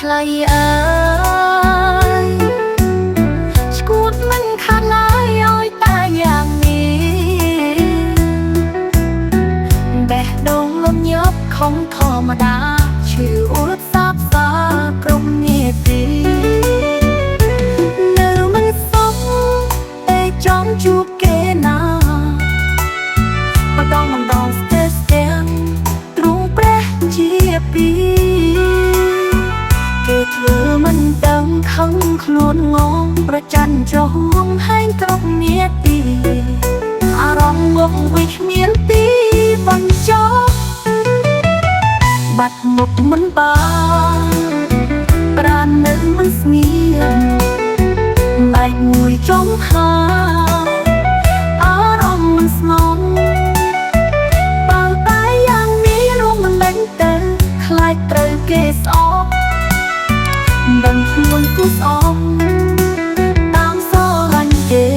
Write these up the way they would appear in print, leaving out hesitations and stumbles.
ថ្លៃអើយឈួតមិនខាត់ឡើយឲ្យតែយ៉ាងនេះបេះដូងលំញប់ខំធម្មតាឈឺអួតសាបសាគ្រប់នាទីនៅមិនសុខតែចង់ជួបគេណាម្ដងស្ទើរស្ទាំងទ្រង់ព្រះជាពីគេធ្វើមិនដឹងខឹងខ្លួនងងប្រច័ណ្ឌចោងហែងត្រង់នាទីអារម្មណ៍ងងវិគ្មានទីបញ្ចប់បាត់មុខមិនបានប្រាណនៅមិនស្ងៀមបែកមួយចុងហាអារម្មណ៍មិនស្ងប់បើតែយ៉ាងនេះរួមមិនលែងទៅខ្លាចត្រូវគេស្អប់ដឹងខ្លួនគូស្អប់តាមស្រឡាញ់គេ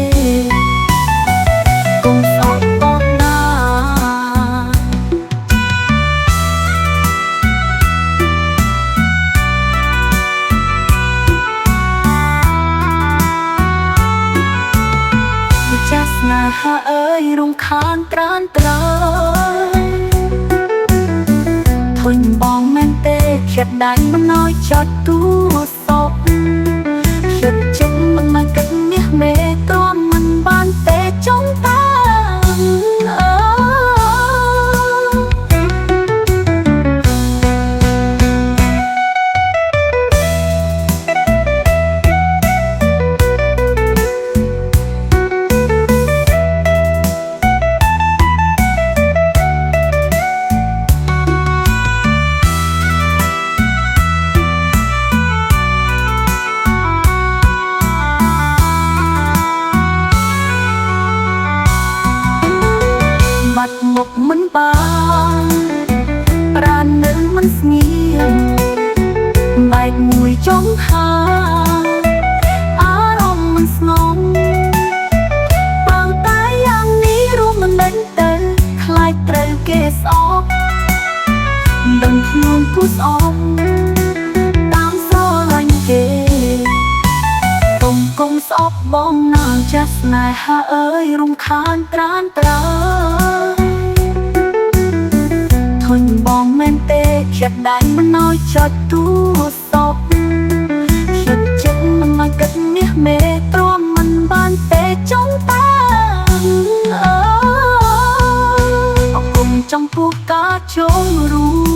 កុំស្អប់បនណាម្ចាស់ស្នេហាអើយរំខានត្រានត្រើធុញបងមែនទេចិត្តដៃមិនឲ្យចត់ទូសពចិត្តជិតមិនមកគិតមាសមេទ្រាំមិនបានទេចង់តាមបាត់មុខមិនបានប្រាណនៅមិនស្ងៀមបែកមួយចុងហាអារម្មណ៍មិនស្ងប់បើតែយ៉ាងនេះរួមមិនដឹងទៅខ្លាចត្រូវគេស្អប់ដឹងខ្លួនគូស្អប់តាមស្រឡាញ់គេកុំស្អប់បងណាចាស់ស្នេហាអើយរំខានត្រានត្រើធុញបងមែនទេចិត្តដៃមិនឲ្យចត់ទូសពចិត្តចិត្តមិនមកគិតមាសមេទ្រាំមិនបានទេចង់តាមអរគុណចំពោះការចូលរួម